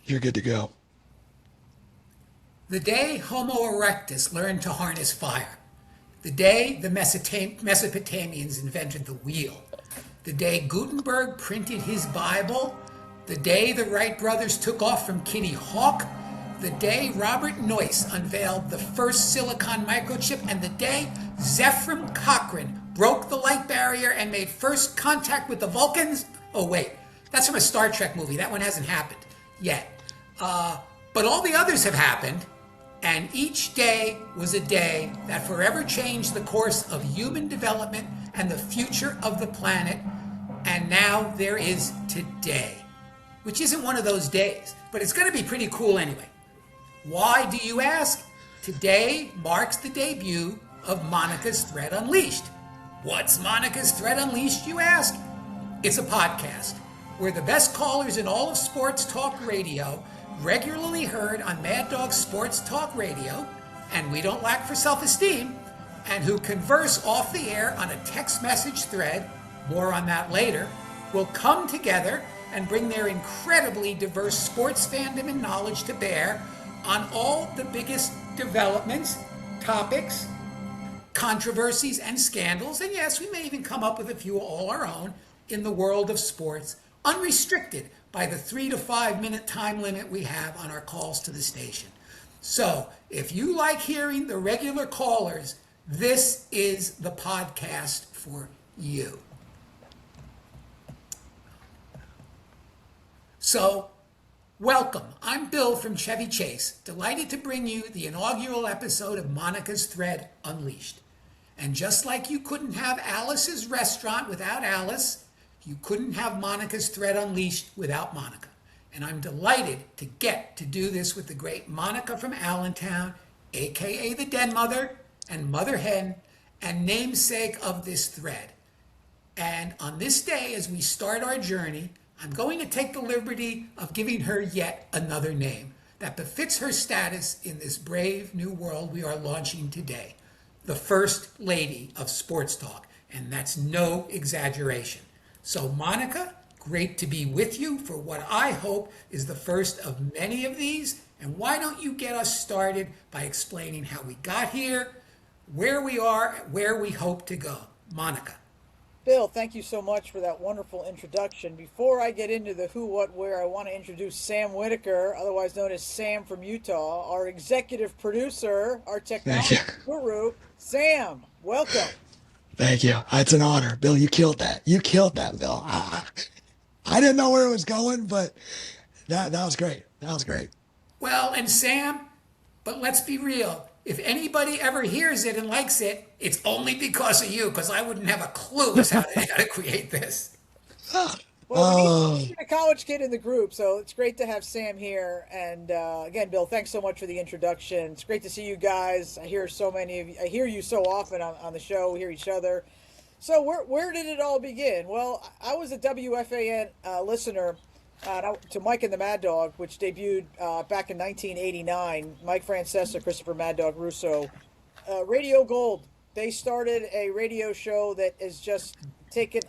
You're good to go. The day Homo erectus learned to harness fire. The day the Mesopotamians invented the wheel. The day Gutenberg printed his Bible. The day the Wright brothers took off from Kitty Hawk. The day Robert Noyce unveiled the first silicon microchip. And the day Zefram Cochrane broke the light barrier and made first contact with the Vulcans. Oh, wait, that's from a Star Trek movie. That one hasn't happened yet. But all the others have happened. And each day was a day that forever changed the course of human development and the future of the planet. And now there is today, which isn't one of those days, but it's going to be pretty cool anyway. Why, do you ask? Today marks the debut of Monica's Thread Unleashed. What's Monica's Thread Unleashed, you ask? It's a podcast where the best callers in all of sports talk radio, regularly heard on Mad Dog Sports Talk Radio, and we don't lack for self-esteem, and who converse off the air on a text message thread, more on that later, will come together and bring their incredibly diverse sports fandom and knowledge to bear on all the biggest developments, topics, controversies, and scandals. And yes, we may even come up with a few all our own in the world of sports, unrestricted by the 3 to 5 minute time limit we have on our calls to the station. So if you like hearing the regular callers, this is the podcast for you. So welcome. I'm Bill from Chevy Chase, delighted to bring you the inaugural episode of Monica's Thread Unleashed. And just like you couldn't have Alice's restaurant without Alice, you couldn't have Monica's Thread Unleashed without Monica. And I'm delighted to get to do this with the great Monica from Allentown, aka the Den Mother and Mother Hen, and namesake of this thread. And on this day, as we start our journey, I'm going to take the liberty of giving her yet another name that befits her status in this brave new world we are launching today. The First Lady of Sports Talk, and that's no exaggeration. So Monica, great to be with you for what I hope is the first of many of these. And why don't you get us started by explaining how we got here, where we are, where we hope to go. Monica. Bill, thank you so much for that wonderful introduction. Before I get into the who, what, where, I want to introduce Sam Whitaker, otherwise known as Sam from Utah, our executive producer, our technology guru. Sam, welcome. Thank you. It's an honor. Bill, you killed that. You killed that, Bill. I didn't know where it was going, but that was great. That was great. Well, and Sam, but let's be real. If anybody ever hears it and likes it, it's only because of you, because I wouldn't have a clue as how to create this. Well, we need a college kid in the group, so it's great to have Sam here. And again, Bill, thanks so much for the introduction. It's great to see you guys. I hear so many of you. I hear you so often on the show. We hear each other. So where did it all begin? Well, I was a WFAN listener to Mike and the Mad Dog, which debuted back in 1989. Mike Francesa, Christopher Mad Dog Russo. Radio Gold. They started a radio show that is just taken,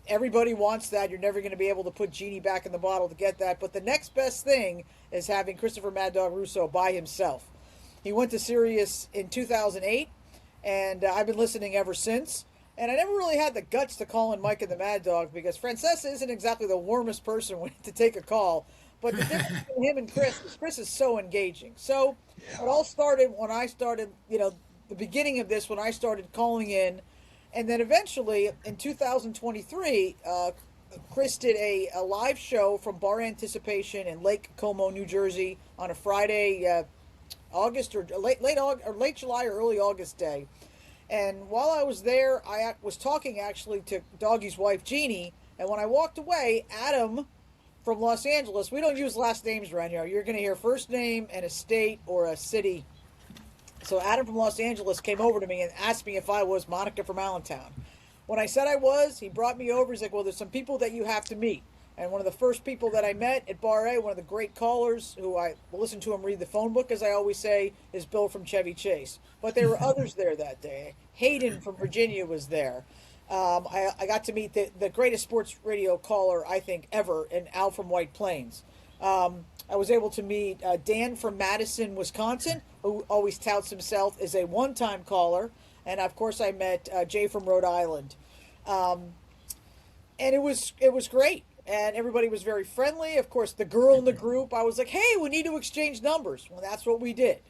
everybody wants that. You're never going to be able to put Genie back in the bottle to get that. But the next best thing is having Christopher Mad Dog Russo by himself. He went to Sirius in 2008, and I've been listening ever since. And I never really had the guts to call in Mike and the Mad Dog because Francesa isn't exactly the warmest person to take a call. But the difference between him and Chris is Chris is so engaging. So it all started when I started, the beginning of this, when I started calling in. And then eventually in 2023, Chris did a live show from Bar Anticipation in Lake Como, New Jersey on a Friday, August or late July or early August day. And while I was there, I was talking actually to Doggy's wife, Jeannie. And when I walked away, Adam from Los Angeles, we don't use last names around here. You're going to hear first name and a state or a city. So Adam from Los Angeles came over to me and asked me if I was Monica from Allentown. When I said I was, he brought me over. He's like, well, there's some people that you have to meet. And one of the first people that I met at Bar A, one of the great callers, who I will listen to him read the phone book, as I always say, is Bill from Chevy Chase. But there were others there that day. Hayden from Virginia was there. I got to meet the greatest sports radio caller, I think, ever, and Al from White Plains. I was able to meet Dan from Madison, Wisconsin, who always touts himself as a one-time caller, and of course I met Jay from Rhode Island, and it was great. And everybody was very friendly. Of course, the girl in the group, I was like, "Hey, we need to exchange numbers." Well, that's what we did,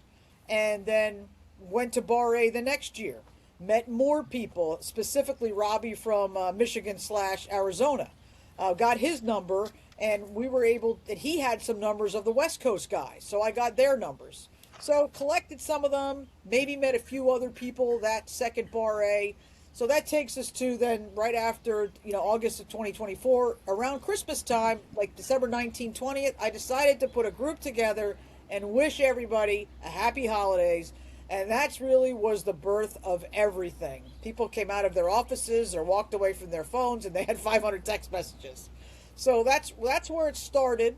and then went to Bar A the next year. Met more people, specifically Robbie from Michigan slash Arizona. Got his number, and we were able. And he had some numbers of the West Coast guys, so I got their numbers. So collected some of them. Maybe met a few other people that second Bar A. So that takes us to then right after August of 2024, around Christmas time, like December 19th, 20th. I decided to put a group together and wish everybody a happy holidays. And that's really was the birth of everything. People came out of their offices or walked away from their phones, and they had 500 text messages. So that's where it started.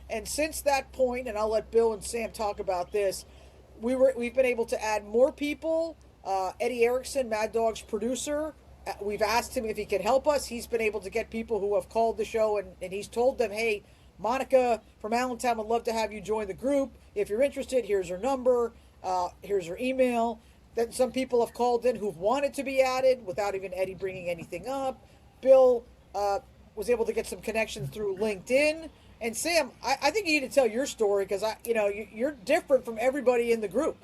And since that point, and I'll let Bill and Sam talk about this, we've been able to add more people. Eddie Erickson, Mad Dog's producer, we've asked him if he can help us. He's been able to get people who have called the show, and he's told them, "Hey, Monica from Allentown would love to have you join the group. If you're interested, here's her number, here's her email." Then some people have called in who've wanted to be added without even Eddie bringing anything up. Bill was able to get some connections through LinkedIn. And Sam, I think you need to tell your story because you're different from everybody in the group.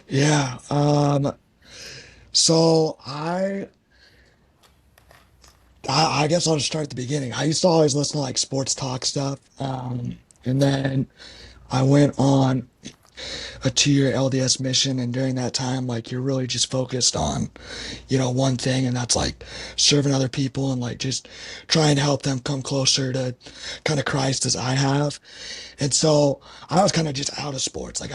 Yeah. So I guess I'll just start at the beginning. I used to always listen to like sports talk stuff. And then I went on a 2-year LDS mission, and during that time, like you're really just focused on, one thing, and that's like serving other people and like just trying to help them come closer to kind of Christ as I have. And so I was kind of just out of sports. Like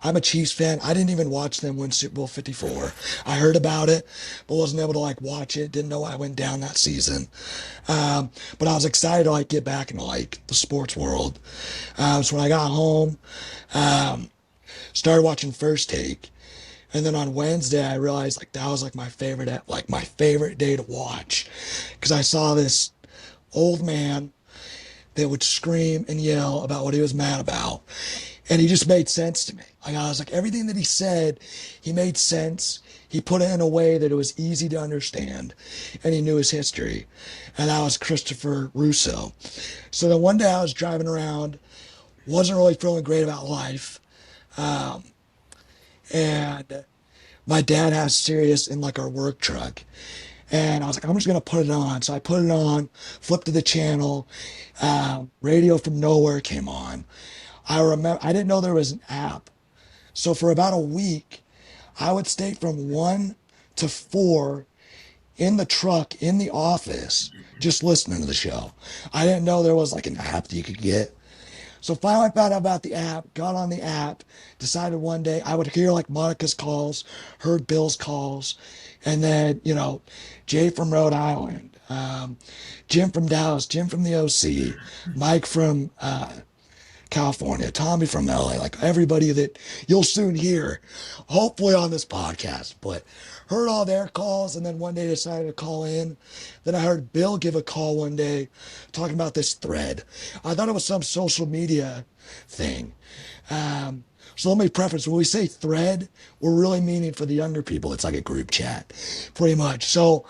I'm a Chiefs fan. I didn't even watch them win Super Bowl 54. I heard about it, but wasn't able to like watch it. Didn't know I went down that season. But I was excited to like get back into like the sports world. So when I got home, started watching First Take, and then on Wednesday I realized like that was like my favorite day to watch, because I saw this old man that would scream and yell about what he was mad about, and he just made sense to me. Like I was like, everything that he said, he made sense. He put it in a way that it was easy to understand, and he knew his history. And that was Christopher Russo. So then one day I was driving around, wasn't really feeling great about life. Um, and my dad has Sirius in like our work truck. And I was like, I'm just gonna put it on. So I put it on, flipped to the channel, Radio from Nowhere came on. I remember I didn't know there was an app. So for about a week, I would stay from 1 to 4 in the truck in the office just listening to the show. I didn't know there was like an app that you could get. So finally I found out about the app, got on the app, decided one day I would hear like Monica's calls, heard Bill's calls, and then, Jay from Rhode Island, Jim from Dallas, Jim from the OC, Mike from California, Tommy from LA, like everybody that you'll soon hear, hopefully on this podcast, but heard all their calls, and then one day decided to call in. Then I heard Bill give a call one day talking about this thread. I thought it was some social media thing. So let me preface, when we say thread, we're really meaning for the younger people. It's like a group chat, pretty much. So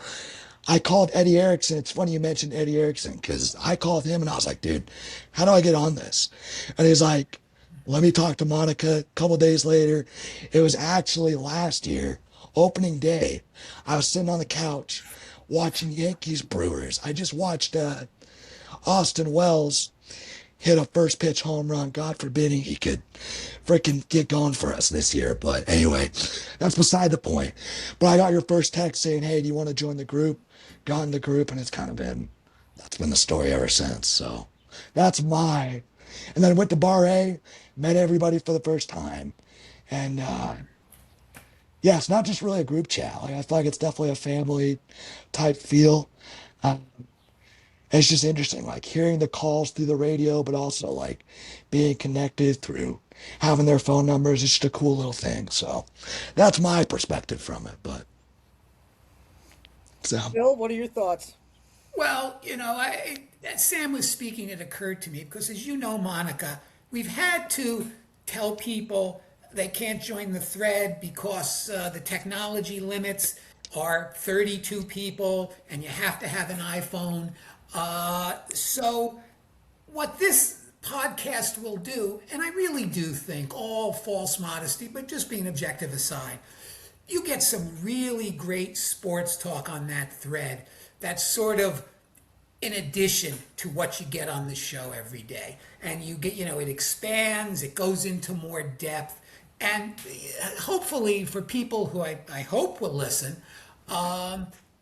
I called Eddie Erickson. It's funny you mentioned Eddie Erickson, because I called him and I was like, dude, how do I get on this? And he's like, let me talk to Monica. A couple days later, it was actually last year, opening day. I was sitting on the couch watching Yankees Brewers. I just watched Austin Wells hit a first pitch home run. God forbidding he could freaking get going for us this year. But anyway, that's beside the point. But I got your first text saying, hey, do you want to join the group? Got in the group, and that's been the story ever since. So that's and then I went to Bar A, met everybody for the first time. And yeah, it's not just really a group chat. Like I feel like it's definitely a family type feel. Uh, it's just interesting, like hearing the calls through the radio, but also like being connected through having their phone numbers. It's just a cool little thing. So that's my perspective from it. But so Bill, what are your thoughts? Well, as Sam was speaking, it occurred to me because, as you know, Monica, we've had to tell people they can't join the thread because the technology limits are 32 people and you have to have an iPhone. So, what this podcast will do, and I really do think, all false modesty, but just being objective aside, you get some really great sports talk on that thread. That's sort of in addition to what you get on the show every day. And you get, it expands, it goes into more depth. And hopefully, for people who I hope will listen,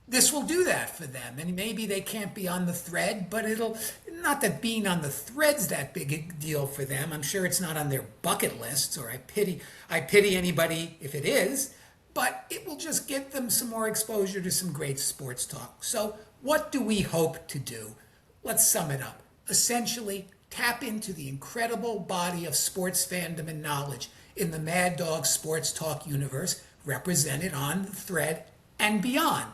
this will do that for them. And maybe they can't be on the thread, but it'll, not that being on the thread's that big a deal for them. I'm sure it's not on their bucket lists, or I pity anybody if it is, but it will just give them some more exposure to some great sports talk. So what do we hope to do? Let's sum it up. Essentially, tap into the incredible body of sports fandom and knowledge in the Mad Dog Sports Talk universe, represented on the thread and beyond.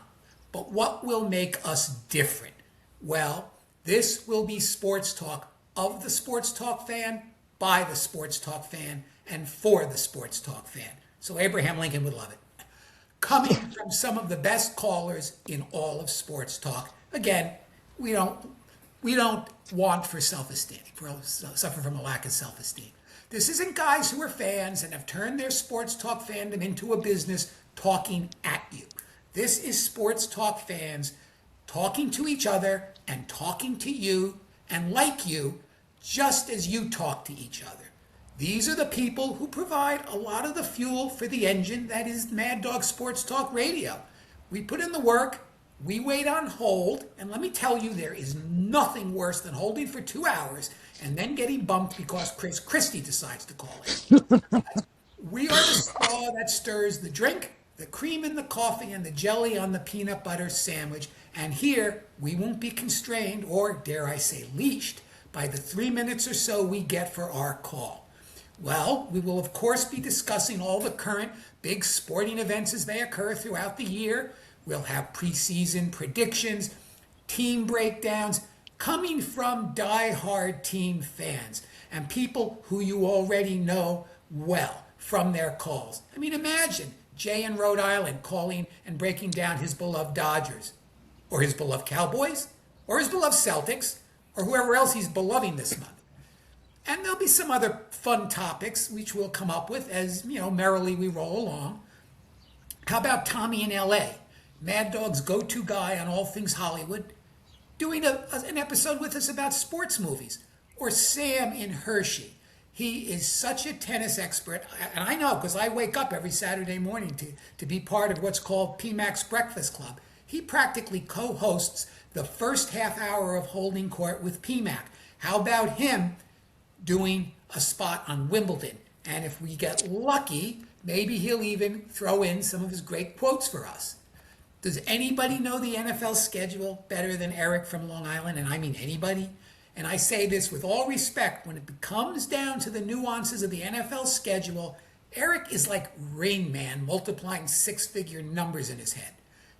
But what will make us different? Well, this will be sports talk of the sports talk fan, by the sports talk fan, and for the sports talk fan. So Abraham Lincoln would love it. Coming from some of the best callers in all of sports talk. Again, we don't want for self-esteem, suffer from a lack of self-esteem. This isn't guys who are fans and have turned their sports talk fandom into a business talking at you. This is sports talk fans talking to each other and talking to you and like you, just as you talk to each other. These are the people who provide a lot of the fuel for the engine that is Mad Dog Sports Talk Radio. We put in the work, we wait on hold, and let me tell you, there is nothing worse than holding for 2 hours and then getting bumped because Chris Christie decides to call it. We are the straw that stirs the drink, the cream in the coffee, and the jelly on the peanut butter sandwich. And here, we won't be constrained, or dare I say leashed, by the 3 minutes or so we get for our call. Well, we will of course be discussing all the current big sporting events as they occur throughout the year. We'll have preseason predictions, team breakdowns, coming from die-hard team fans and people who you already know well from their calls. I mean, imagine Jay in Rhode Island calling and breaking down his beloved Dodgers, or his beloved Cowboys, or his beloved Celtics, or whoever else he's beloving this month. And there'll be some other fun topics which we'll come up with as, merrily we roll along. How about Tommy in LA, Mad Dog's go-to guy on all things Hollywood, doing an episode with us about sports movies? Or Sam in Hershey. He is such a tennis expert, and I know because I wake up every Saturday morning to be part of what's called PMAC's Breakfast Club. He practically co-hosts the first half hour of Holding Court with PMAC. How about him doing a spot on Wimbledon? And if we get lucky, maybe he'll even throw in some of his great quotes for us. Does anybody know the NFL schedule better than Eric from Long Island? And I mean anybody. And I say this with all respect, when it comes down to the nuances of the NFL schedule, Eric is like Rain Man multiplying six-figure numbers in his head.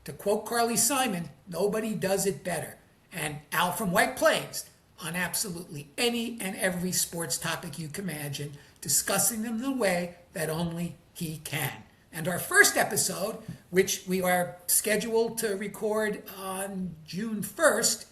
To quote Carly Simon, nobody does it better. And Al from White Plains, on absolutely any and every sports topic you can imagine, discussing them the way that only he can. And our first episode, which we are scheduled to record on June 1st,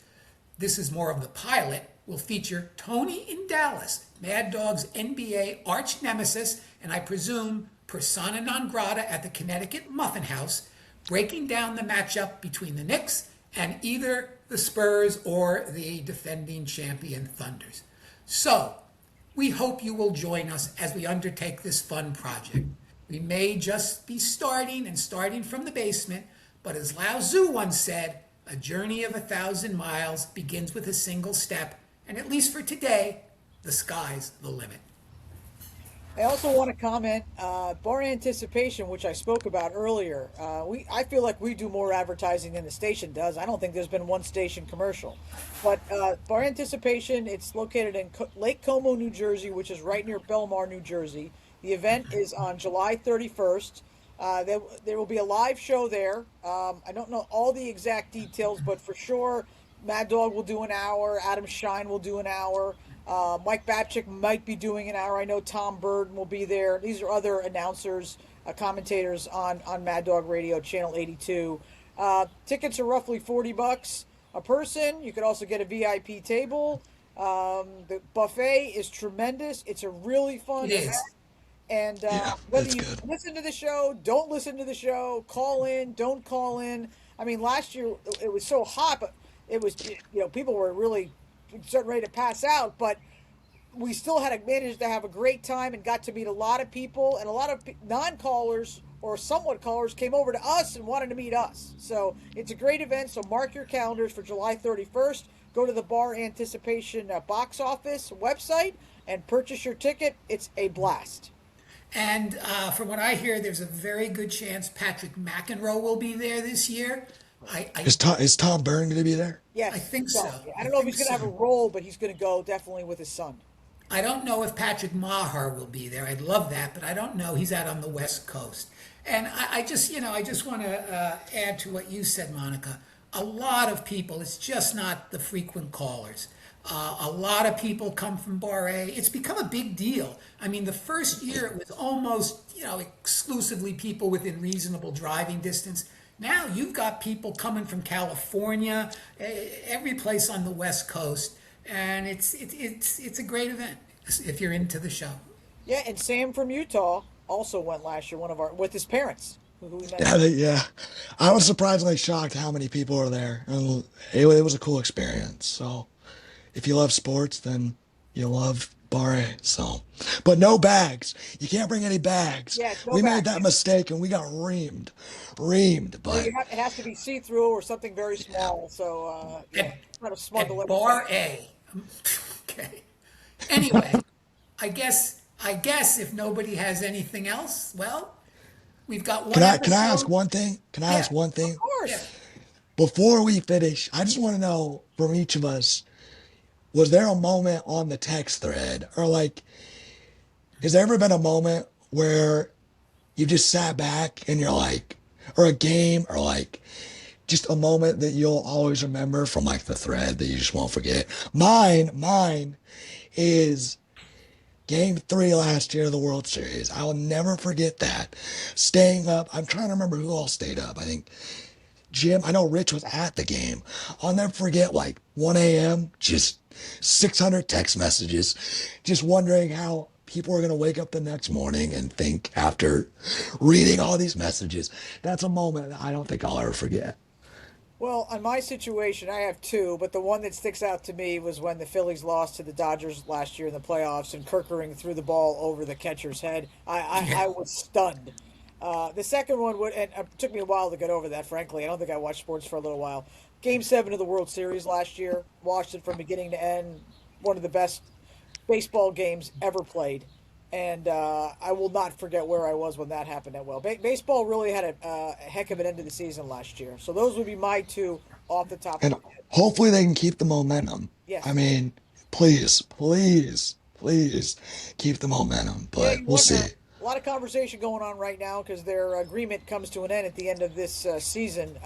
this is more of the pilot, will feature Tony in Dallas, Mad Dog's NBA arch nemesis, and I presume persona non grata at the Connecticut Muffin House, breaking down the matchup between the Knicks and either the Spurs or the defending champion Thunders. So, we hope you will join us as we undertake this fun project. We may just be starting from the basement, but as Lao Tzu once said, a journey of 1,000 miles begins with a single step, and at least for today, the sky's the limit. I also want to comment, Bar Anticipation, which I spoke about earlier. I feel like we do more advertising than the station does. I don't think there's been one station commercial. But Bar Anticipation, it's located in Lake Como, New Jersey, which is right near Belmar, New Jersey. The event is on July 31st. There will be a live show there. I don't know all the exact details, but for sure, Mad Dog will do an hour. Adam Shine will do an hour. Mike Babchick might be doing an hour. I know Tom Burton will be there. These are other announcers, commentators on Mad Dog Radio, Channel 82. Tickets are roughly $40 a person. You could also get a VIP table. The buffet is tremendous. It's a really fun It event. is. And Yeah, whether it's you good. listen to the show, don't listen to the show, call in, don't call in. I mean, last year it was so hot, but it was, people were really starting ready to pass out, but we still had managed to have a great time and got to meet a lot of people, and a lot of non-callers or somewhat callers came over to us and wanted to meet us. So it's a great event. So mark your calendars for July 31st. Go to the Bar Anticipation box office website and purchase your ticket. It's a blast. And from what I hear, there's a very good chance Patrick McEnroe will be there this year. I, Is Tom Byrne going to be there? Yes, I think so. so. I I don't know if think he's going to have so. a role, but he's going to go definitely with his son. I don't know if Patrick Maher will be there. I'd love that, but I don't know. He's out on the West Coast. And I just want to add to what you said, Monica. A lot of people, it's just not the frequent callers. A lot of people come from Bar A. It's become a big deal. I mean, the first year it was almost, exclusively people within reasonable driving distance. Now you've got people coming from California, every place on the West Coast, and it's a great event if you're into the show. Yeah, and Sam from Utah also went last year, with his parents, who we met. Yeah. I was surprisingly shocked how many people were there. And it was a cool experience. So if you love sports, then you love Bar A. So, but no bags. You can't bring any bags. Yeah, no We made bags. that mistake and we got reamed. So But it has to be see-through or something very small. So At, try to smuggle at everything. Bar A. Okay. Anyway, I guess if nobody has anything else, well, we've got one can I ask episode. one thing? Can I Yeah, ask one Of thing? yeah. course. Before we finish, I just want to know from each of us, was there a moment on the text thread or like, has there ever been a moment where you just sat back and you're like, or a game or like just a moment that you'll always remember from like the thread that you just won't forget? Mine is Game 3 last year of the World Series. I will never forget that. Staying up, I'm trying to remember who all stayed up. I think Jim, I know Rich was at the game. I'll never forget like 1 a.m., just 600 text messages, just wondering how people are going to wake up the next morning and think after reading all these messages. That's a moment that I don't think I'll ever forget. Well, on my situation, I have two, but the one that sticks out to me was when the Phillies lost to the Dodgers last year in the playoffs, and Kerkering threw the ball over the catcher's head. I was stunned. The second one and it took me a while to get over that, frankly. I don't think I watched sports for a little while. Game 7 of the World Series last year, watched it from beginning to end. One of the best baseball games ever played. And I will not forget where I was when that happened that well. Baseball really had a heck of an end of the season last year. So those would be my two off the top of And my head. hopefully they can keep the momentum. I Yes. mean, please keep the momentum, Yeah, but you we'll wonder. see. A lot of conversation going on right now because their agreement comes to an end at the end of this season.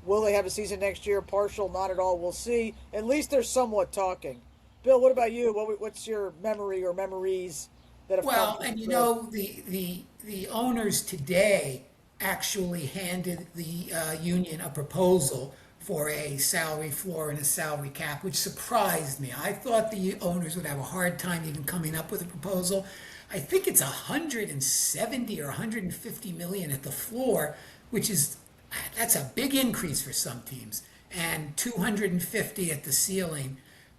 Will they have a season next year? Partial, not at all. We'll see. At least they're somewhat talking. Bill, what about you? What's your memory or memories that have come Well, from and the thread? the owners today actually handed the union a proposal for a salary floor and a salary cap, which surprised me. I thought the owners would have a hard time even coming up with a proposal. I think it's 170 or 150 million at the floor, which is that's a big increase for some teams, and 250 at the ceiling.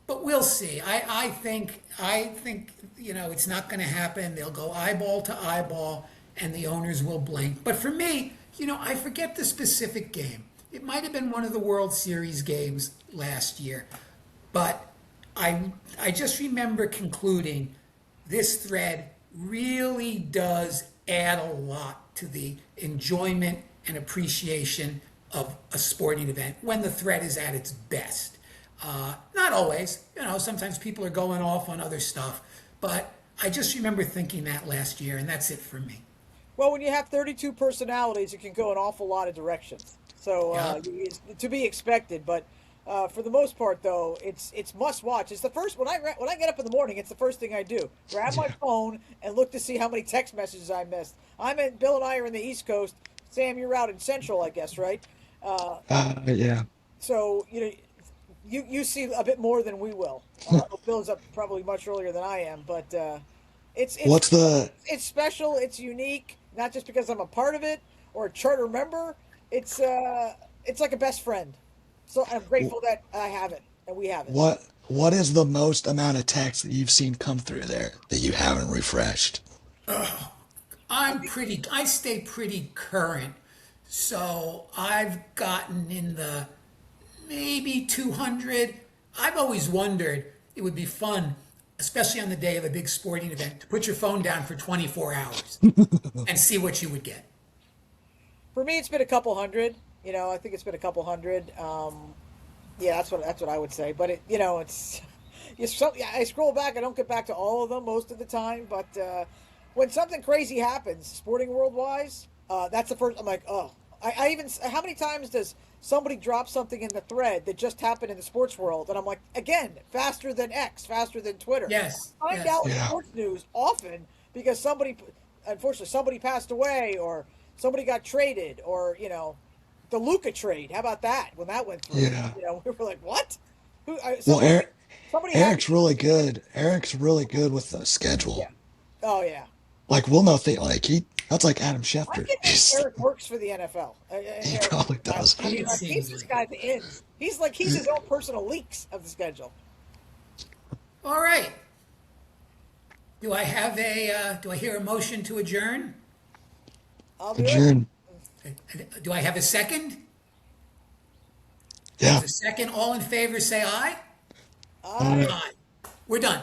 But we'll see. I think it's not going to happen. They'll go eyeball to eyeball, and the owners will blink. But for me, I forget the specific game. It might have been one of the World Series games last year, but I just remember concluding this thread really does add a lot to the enjoyment and appreciation of a sporting event when the thread is at its best. Not always, sometimes people are going off on other stuff, but I just remember thinking that last year, and that's it for me. Well, when you have 32 personalities, it can go an awful lot of directions. So Yeah. it's to be expected. But For the most part, though, it's must watch. It's the first when I get up in the morning. It's the first thing I do. Grab my phone and look to see how many text messages I missed. Bill and I are in the East Coast. Sam, you're out in Central, I guess, right? Yeah. So you see a bit more than we will. Bill's up probably much earlier than I am, but What's the it's special. It's unique, not just because I'm a part of it or a charter member. It's like a best friend. So I'm grateful that I have it and we have it. what is the most amount of text that you've seen come through there that you haven't refreshed? I stay pretty current. So I've gotten in the maybe 200. I've always wondered it would be fun, especially on the day of a big sporting event, to put your phone down for 24 hours and see what you would get. For me, it's been a couple hundred. I think it's been a couple hundred. Yeah, that's what I would say. But it's I scroll back. I don't get back to all of them most of the time. But when something crazy happens, sporting world wise, that's the first. I'm like, oh, I even how many times does somebody drop something in the thread that just happened in the sports world, and I'm like, again, faster than X, faster than Twitter. Yes. I find Yes. out Yeah. sports news often because unfortunately, somebody passed away or somebody got traded or the Luca trade. How about that? When that went through, Yeah. we were like, what? Well, Somebody had. Eric's really good. Eric's really good with the schedule. Yeah. Oh yeah. Like we'll know things like that's like Adam I Schefter. think Eric works for the NFL. He Eric, probably does. I mean, he's this guy at the end. He's his own personal leaks of the schedule. All right. Do I hear a motion to adjourn? I'll do it. Adjourn. Do I have a second? Yeah. A second. All in favor say aye. All right. Aye. We're done.